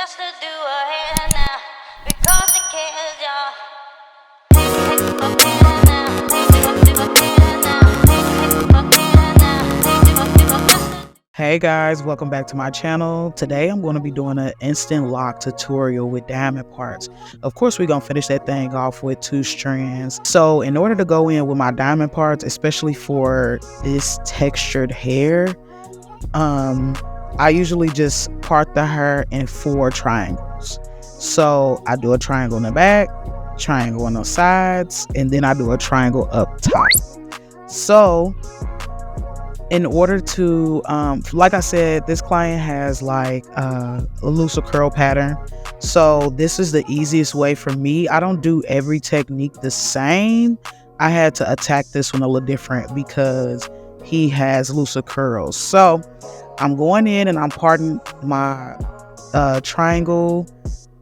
just to do a hair now because it cares, y'all. Hey guys, welcome back to my channel. Today I'm going to be doing an instant lock tutorial with diamond parts. Of course, we're going to finish that thing off with 2 strands. So in order to go in with my diamond parts, especially for this textured hair, I usually just part the hair in 4 triangles. So I do a triangle in the back, triangle on the sides, and then I do a triangle up top. So in order to like I said, this client has like a looser curl pattern, so this is the easiest way for me. I don't do every technique the same. I had to attack this one a little different because he has looser curls. So I'm going in and I'm parting my triangle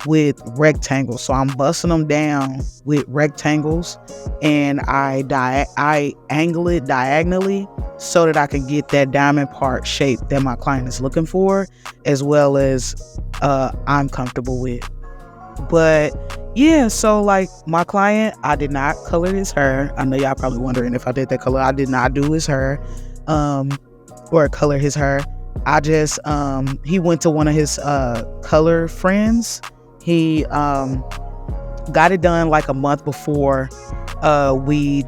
with rectangles. So I'm busting them down with rectangles, and I angle it diagonally so that I can get that diamond part shape that my client is looking for, as well as I'm comfortable with. But yeah, so like my client, I did not color his hair. I know y'all probably wondering if I did that color. I did not do his hair or color his hair. I just he went to one of his color friends. He got it done like a month before we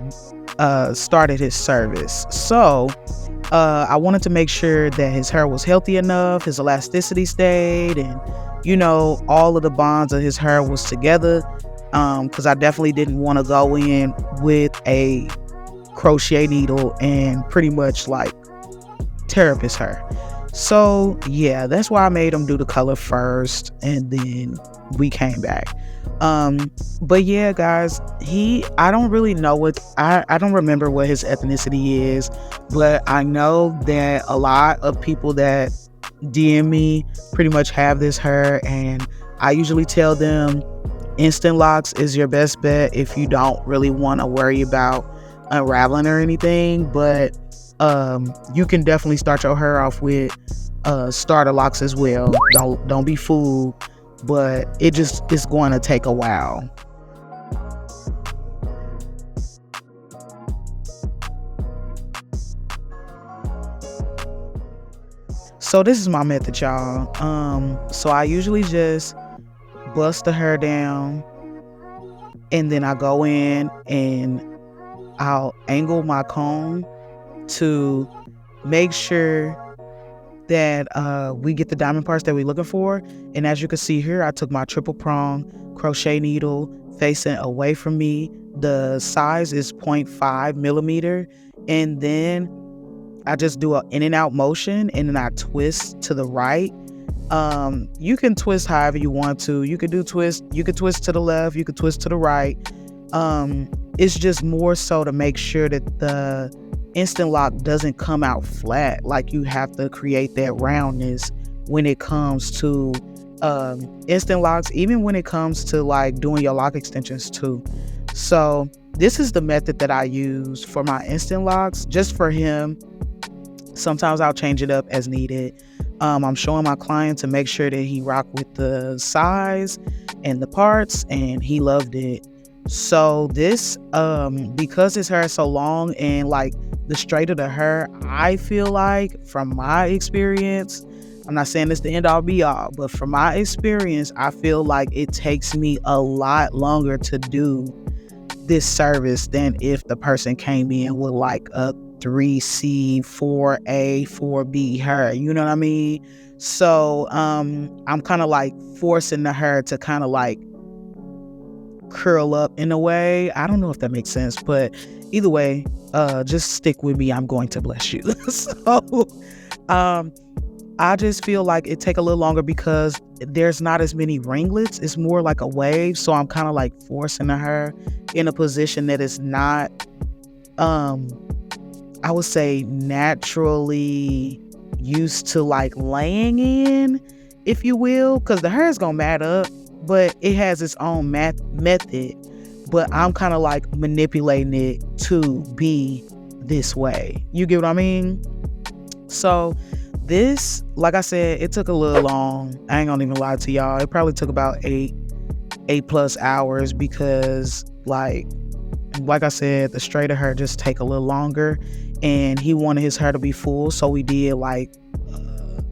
started his service. So I wanted to make sure that his hair was healthy enough, his elasticity stayed, and you know, all of the bonds of his hair was together, because I definitely didn't want to go in with a crochet needle and pretty much like tear up his hair. So yeah, that's why I made him do the color first, and then we came back. But yeah, guys, I don't really know what I don't remember what his ethnicity is, but I know that a lot of people that DM me pretty much have this hair, and I usually tell them instant locks is your best bet if you don't really want to worry about unraveling or anything. But you can definitely start your hair off with starter locks as well. Don't be fooled, but it's going to take a while. So this is my method, y'all. So I usually just bust the hair down, and then I go in and I'll angle my comb to make sure that we get the diamond parts that we're looking for. And as you can see here, I took my triple prong crochet needle facing away from me. The size is 0.5 millimeter, and then I just do an in and out motion, and then I twist to the right. You can twist however you want to. You could twist to the left, you could twist to the right. It's just more so to make sure that the instant lock doesn't come out flat. Like, you have to create that roundness when it comes to instant locks, even when it comes to like doing your lock extensions too. So this is the method that I use for my instant locks, just for him. Sometimes I'll change it up as needed. I'm showing my client to make sure that he rocked with the size and the parts, and he loved it. So this, because his hair is so long, and like the straighter the hair, I feel like, from my experience, I'm not saying it's the end all be all, but from my experience, I feel like it takes me a lot longer to do this service than if the person came in with like a 3C, 4A, 4B hair, you know what I mean? So I'm kind of like forcing the hair to kind of like curl up in a way. I don't know if that makes sense, but either way, just stick with me. I'm going to bless you. So I just feel like it take a little longer because there's not as many ringlets. It's more like a wave. So I'm kind of like forcing the hair in a position that is not, I would say, naturally used to like laying in, if you will, because the hair is gonna mat up, but it has its own method. But I'm kind of like manipulating it to be this way. You get what I mean? So This, like I said, it took a little long. I ain't gonna even lie to y'all. It probably took about 8+ hours because like I said, the straighter hair just take a little longer, and he wanted his hair to be full, so we did like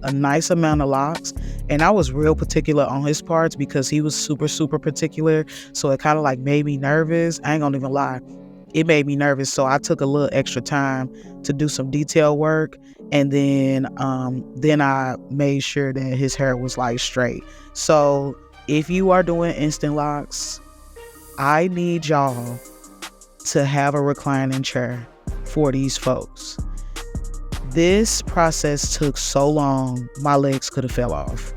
a nice amount of locks. And I was real particular on his parts because he was super particular, so it kind of like made me nervous. I ain't gonna even lie, it made me nervous, so I took a little extra time to do some detail work, and then I made sure that his hair was like straight. So if you are doing instant locks, I need y'all to have a reclining chair for these folks. This process took so long, my legs could have fell off.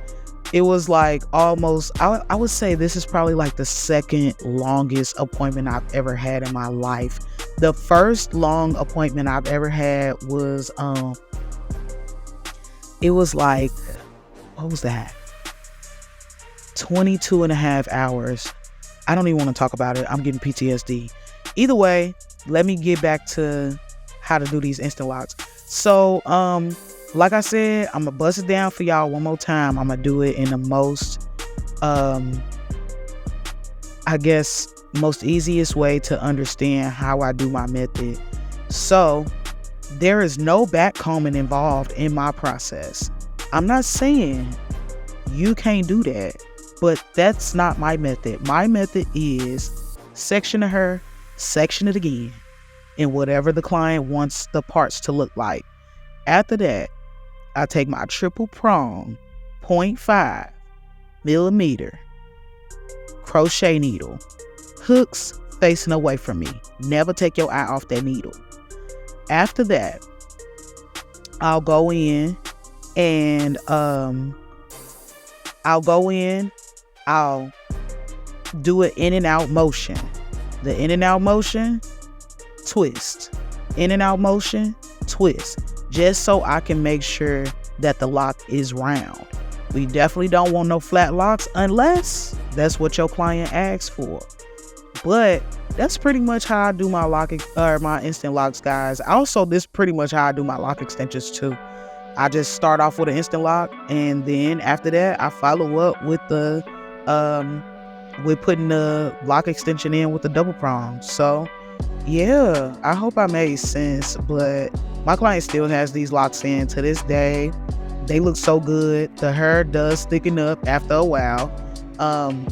It was like almost, I would say this is probably like the second longest appointment I've ever had in my life. The first long appointment I've ever had was, it was like, what was that? 22 and a half hours. I don't even want to talk about it. I'm getting PTSD. Either way, let me get back to how to do these instant locks. So, like I said, I'm gonna bust it down for y'all one more time. I'm gonna do it in the most, I guess, most easiest way to understand how I do my method. So, there is no back combing involved in my process. I'm not saying you can't do that, but that's not my method. My method is section of hair, section it again, in whatever the client wants the parts to look like. After that, I take my triple prong 0.5 millimeter crochet needle, hooks facing away from me. Never take your eye off that needle. After that, I'll go in and I'll do an in and out motion. The in and out motion, twist. In and out motion, twist. Just so I can make sure that the lock is round. We definitely don't want no flat locks unless that's what your client asks for. But that's pretty much how I do my my instant locks, guys. Also, this is pretty much how I do my lock extensions too. I just start off with an instant lock, and then after that, I follow up with the with putting the lock extension in with the double prong. So yeah, I hope I made sense, but my client still has these locks in to this day. They look so good. The hair does thicken up after a while.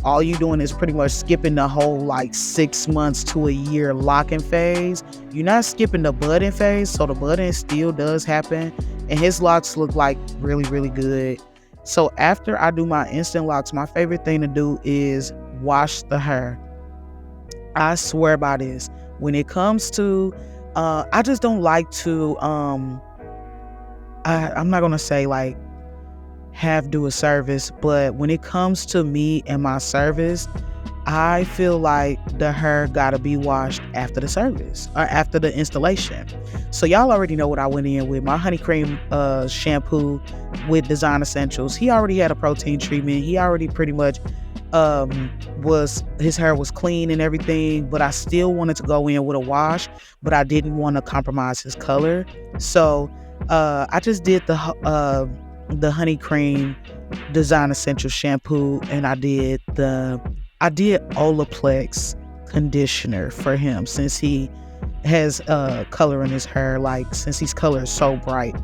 All you doing is pretty much skipping the whole like 6 months to a year locking phase. You're not skipping the budding phase, so the budding still does happen, and his locks look like really good. So after I do my instant locks, my favorite thing to do is wash the hair. I swear by this. When it comes to I just don't like to I'm not gonna say like do a service, but when it comes to me and my service, I feel like the hair gotta be washed after the service or after the installation. So y'all already know what I went in with. My honey cream shampoo with Design Essentials. He already had a protein treatment. He already pretty much his hair was clean and everything, but I still wanted to go in with a wash, but I didn't want to compromise his color. So I just did the honey cream Design Essentials shampoo, and I did Olaplex conditioner for him, since he has color in his hair, like since his color is so bright.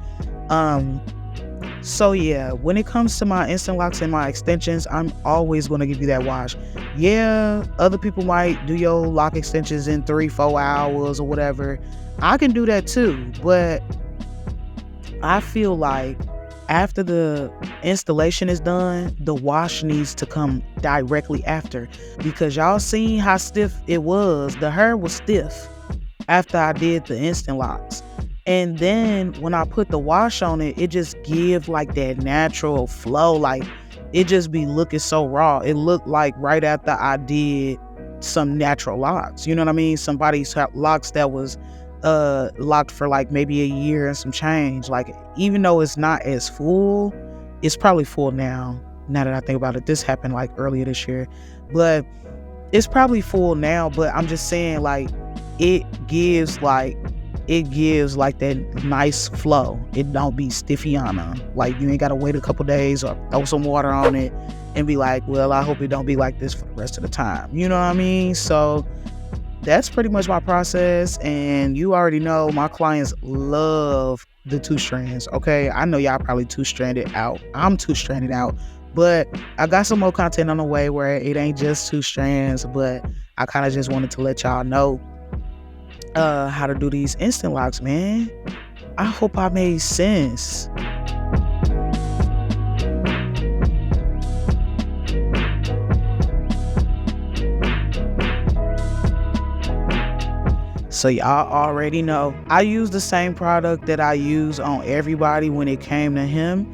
So yeah, when it comes to my instant locks and my extensions, I'm always going to give you that wash. Yeah, other people might do your lock extensions in 3-4 hours or whatever. I can do that too, but I feel like after the installation is done, the wash needs to come directly after, because y'all seen how stiff it was. The hair was stiff after I did the instant locks. And then when I put the wash on it, it just give like that natural flow. Like it just be looking so raw. It looked like right after I did some natural locks. You know what I mean? Somebody's locks that was locked for like maybe a year and some change. Like even though it's not as full, it's probably full now that I think about it. This happened like earlier this year, but it's probably full now. But I'm just saying, like, it it gives like that nice flow. It don't be stiffiana. Like you ain't gotta wait a couple days or throw some water on it and be like, well, I hope it don't be like this for the rest of the time. You know what I mean? So that's pretty much my process. And you already know my clients love the 2 strands. Okay, I know y'all probably 2 stranded out. I'm 2 stranded out, but I got some more content on the way where it ain't just 2 strands, but I kind of just wanted to let y'all know how to do these instant locks, man. I hope I made sense. So y'all already know I use the same product that I use on everybody when it came to him.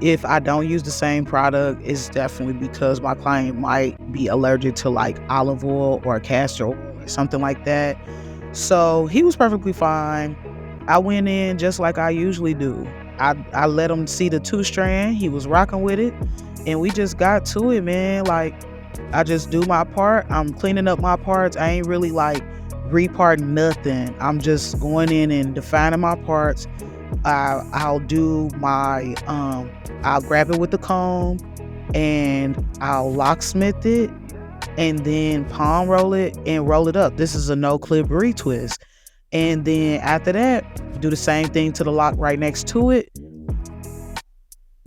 If I don't use the same product, it's definitely because my client might be allergic to like olive oil or castor oil or something like that. So he was perfectly fine. I went in just like I usually do. I let him see the 2 strand. He was rocking with it, and we just got to it, man. Like, I just do my part. I'm cleaning up my parts. I ain't really like reparting nothing. I'm just going in and defining my parts. I'll do my I'll grab it with the comb and I'll locksmith it and then palm roll it and roll it up. This is a no clip retwist. And then after that, do the same thing to the lock right next to it,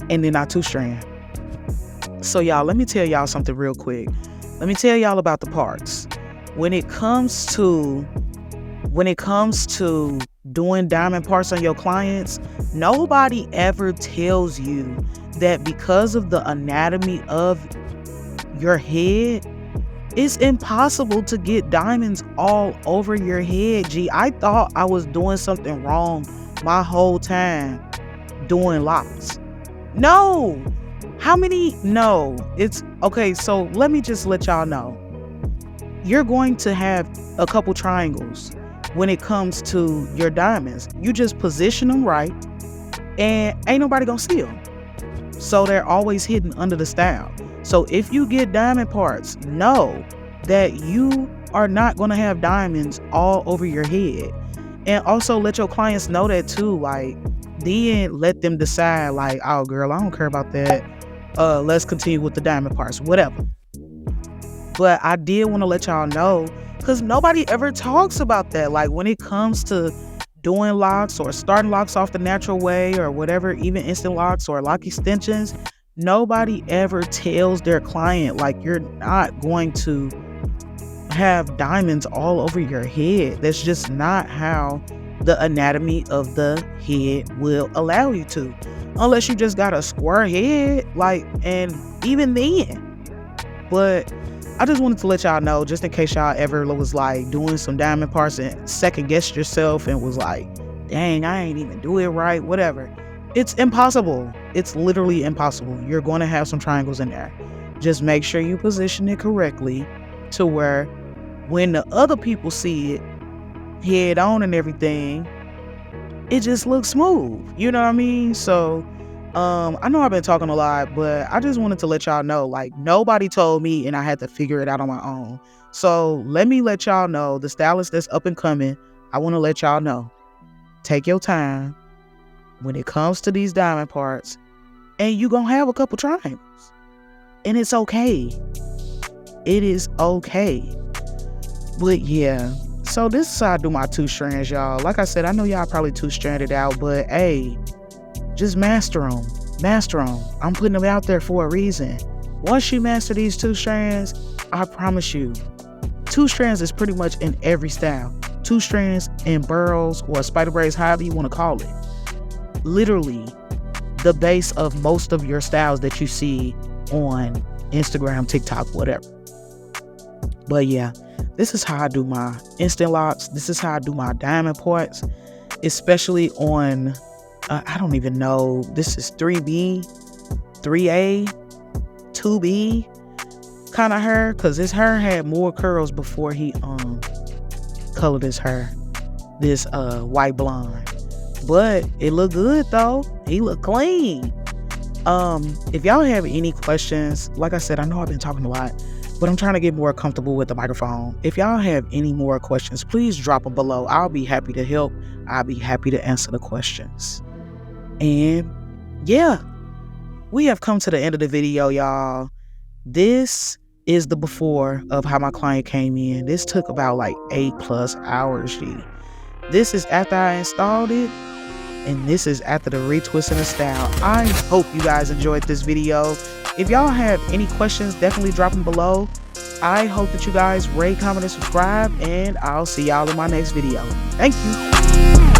and then I 2 strand. So y'all, let me tell y'all something real quick. Let me tell y'all about the parts. When it comes to doing diamond parts on your clients, nobody ever tells you that because of the anatomy of your head, it's impossible to get diamonds all over your head. I thought I was doing something wrong my whole time doing locks. No. It's okay. So let me just let y'all know. You're going to have a couple triangles when it comes to your diamonds. You just position them right and ain't nobody gonna see them. So they're always hidden under the style. So if you get diamond parts, know that you are not gonna have diamonds all over your head. And also let your clients know that too. Like, then let them decide like, oh girl, I don't care about that. Let's continue with the diamond parts, whatever. But I did want to let y'all know, because nobody ever talks about that. Like, when it comes to doing locks or starting locks off the natural way or whatever, even instant locks or lock extensions, nobody ever tells their client, like, you're not going to have diamonds all over your head. That's just not how the anatomy of the head will allow you to. Unless you just got a square head, like, and even then. But I just wanted to let y'all know, just in case y'all ever was like doing some diamond parts and second guessed yourself and was like, dang, I ain't even do it right, whatever. It's impossible. It's literally impossible. You're going to have some triangles in there. Just make sure you position it correctly to where when the other people see it head on and everything, it just looks smooth. You know what I mean? So I know I've been talking a lot, but I just wanted to let y'all know, like, nobody told me and I had to figure it out on my own. So let me let y'all know, the stylist that's up and coming, I want to let y'all know, take your time when it comes to these diamond parts, and you gonna have a couple triangles, and it's okay. It is okay. But yeah, so this is how I do my 2 strands, y'all. Like I said, I know y'all probably 2 stranded out, but hey, just master them. I'm putting them out there for a reason. Once you master these 2 strands, I promise you, 2 strands is pretty much in every style. 2 strands in burls or spider braids, however you want to call it. Literally the base of most of your styles that you see on Instagram, TikTok, whatever. But yeah, this is how I do my instant locks. This is how I do my diamond parts, especially on, I don't even know, this is 3B, 3A, 2B kind of hair, because his hair had more curls before he colored his hair this white blonde. But it looked good though. He looked clean. If y'all have any questions, like I said, I know I've been talking a lot. but I'm trying to get more comfortable with the microphone. If y'all have any more questions, please drop them below. I'll be happy to help. I'll be happy to answer the questions. And yeah, we have come to the end of the video, y'all. This is the before of how my client came in. This took about like 8+ hours, G. This is after I installed it, and this is after the retwist and the style. I hope you guys enjoyed this video. If y'all have any questions, definitely drop them below. I hope that you guys rate, comment, and subscribe, and I'll see y'all in my next video. Thank you.